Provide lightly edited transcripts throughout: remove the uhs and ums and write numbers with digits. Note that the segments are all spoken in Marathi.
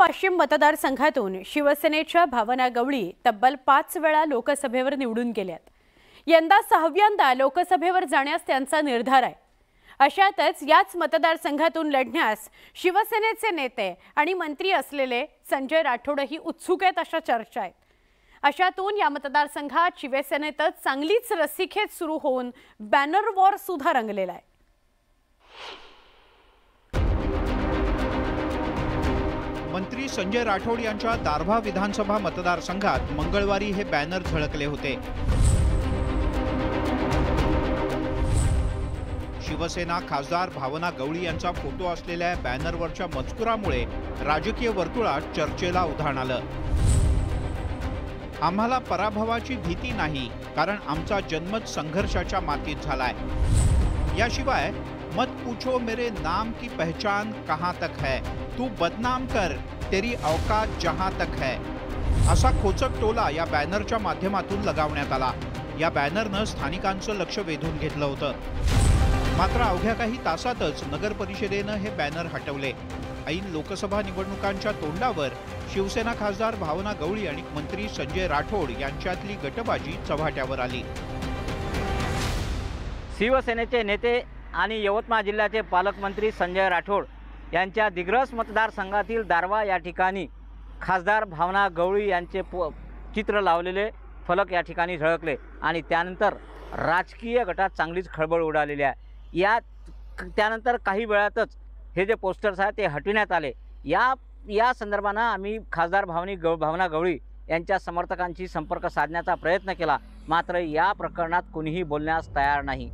वाशिम मतदारसंघातून शिवसेनेच्या भावना गवळी तब्बल 5 वेळा लोकसभेवर निवडून गेल्यात। यंदा 6व्यांदा लोकसभेवर जाण्यास त्यांचा निर्धार आहे। अशातच याच मतदारसंघातून लढण्यास शिवसेनेचे नेते आणि मंत्री असलेले संजय राठोडही उत्सुक आहेत अशा चर्चा आहेत। अशातून या मतदारसंघात शिवसेनेतच चांगलीच रस्सीखेच सुरू होऊन बॅनर वॉर सुद्धा रंगलेला आहे। मंत्री संजय राठोड यांच्या दारव्हा विधानसभा मतदारसंघात मंगळवारी हे बॅनर झळकले होते। शिवसेना खासदार भावना गवळी यांचा फोटो असलेल्या बॅनरवरच्या मजकुरामुळे राजकीय वर्तुळात चर्चेला उधाण आलं। आम्हाला पराभवाची भीती नाही, कारण आमचा जन्मच संघर्षाच्या मातीत झालाय। याशिवाय मत पूछो मेरे नाम की पहचान कहां तक है, तू बदनाम कर तेरी औकात जहां तक है, असा खोचक टोला या बॅनरच्या माध्यमातून लगावण्यात आला। या बॅनरनं स्थानिकांचं लक्ष वेधून घेतलं होतं। मात्र अवघ्या काही तासातच नगर परिषदेनं हे बॅनर हटवले। ऐन लोकसभा निवडणुकांच्या तोंडावर शिवसेना खासदार भावना गवळी आणि मंत्री संजय राठोड यांच्यातली गटबाजी चव्हाट्यावर आली। शिवसेनेचे नेते आणि यवतमाळ जिल्ह्याचे पालकमंत्री संजय राठोड यांच्या दिग्रस मतदारसंघातील दारव्हा या ठिकाणी खासदार भावना गवळी यांचे चित्र लावलेले फलक या ठिकाणी झळकले आणि त्यानंतर राजकीय गटात चांगलीच खळबळ उडालेली आहे। त्यानंतर काही वेळातच हे जे पोस्टर्स आहेत ते हटविण्यात आले। या संदर्भानं आम्ही खासदार भावना गवळी यांच्या समर्थकांशी संपर्क साधण्याचा प्रयत्न केला, मात्र या प्रकरणात कोणीही बोलण्यास तयार नाही।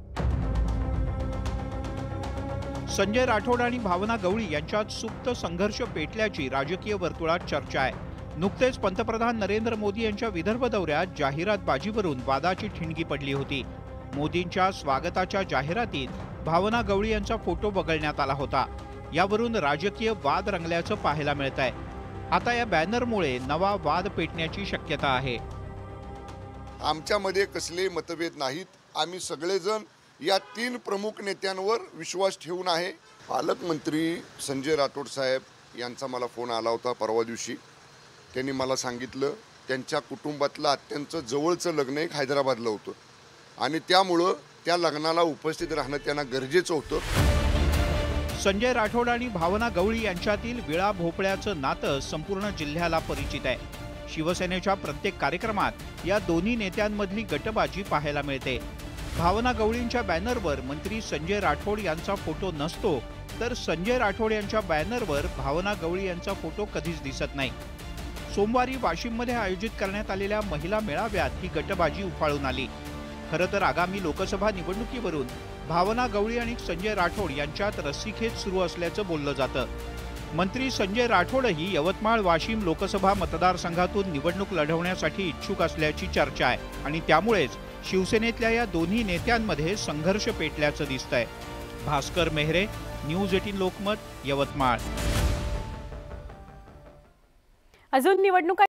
संजय राठोड आणि भावना गवळी यांच्यात सुप्त संघर्ष पेटल्याची राजकीय वर्तुळात चर्चा आहे। नुकतेच पंतप्रधान नरेंद्र मोदी यांच्या विदर्भ दौऱ्यात जाहिरातबाजीवरून वादाची ठिणगी पडली होती। मोदींच्या स्वागताच्या जाहिरातीत भावना गवळी यांचा फोटो वगळण्यात आला होता। यावरून राजकीय वाद रंगल्याचं पाहायला मिळत आहे। आता या बॅनरमुळे नवा वाद पेटण्याची शक्यता आहे। आमच्यामध्ये कसले मतभेद नाहीत। आम्ही सगळेजण या 3 प्रमुख नेत्यांवर विश्वास ठेवून आहे। पालकमंत्री संजय राठोड साहेब यांचा मला फोन आला होता परवा दिवशी। त्यांनी मला सांगितलं त्यांच्या कुटुंबातलं अत्यंत जवळचं लग्न एक हैदराबादला होतं आणि त्यामुळं त्या लग्नाला उपस्थित राहणं त्यांना गरजेचं होतं। संजय राठोड आणि भावना गवळी यांच्यातील विळा भोपळ्याचं नातं संपूर्ण जिल्ह्याला परिचित आहे। शिवसेनेच्या प्रत्येक कार्यक्रमात या दोन्ही नेत्यांमधली गटबाजी पाहायला मिळते। भावना गवळींच्या बॅनरवर मंत्री संजय राठोड यांचा फोटो नसतो, तर संजय राठोड यांच्या बॅनरवर भावना गवळी यांचा फोटो कधीच दिसत नाही। सोमवारी वाशिममध्ये आयोजित करण्यात आलेल्या महिला मेळाव्यात ही गटबाजी उफाळून आली। खरं तर आगामी लोकसभा निवडणुकीवरून भावना गवळी आणि संजय राठोड यांच्यात रस्सीखेच सुरू असल्याचं बोललं जातं। मंत्री संजय राठोडही यवतमाळ वाशिम लोकसभा मतदारसंघातून निवडणूक लढवण्यासाठी इच्छुक असल्याची चर्चा आहे आणि त्यामुळेच शिवसेनेतल्या या दोन्ही नेत्यांमध्ये संघर्ष पेटल्याचं दिसतंय। भास्कर मेहरे, न्यूज 18 लोकमत, यवतमाळ। अजून निवडणुका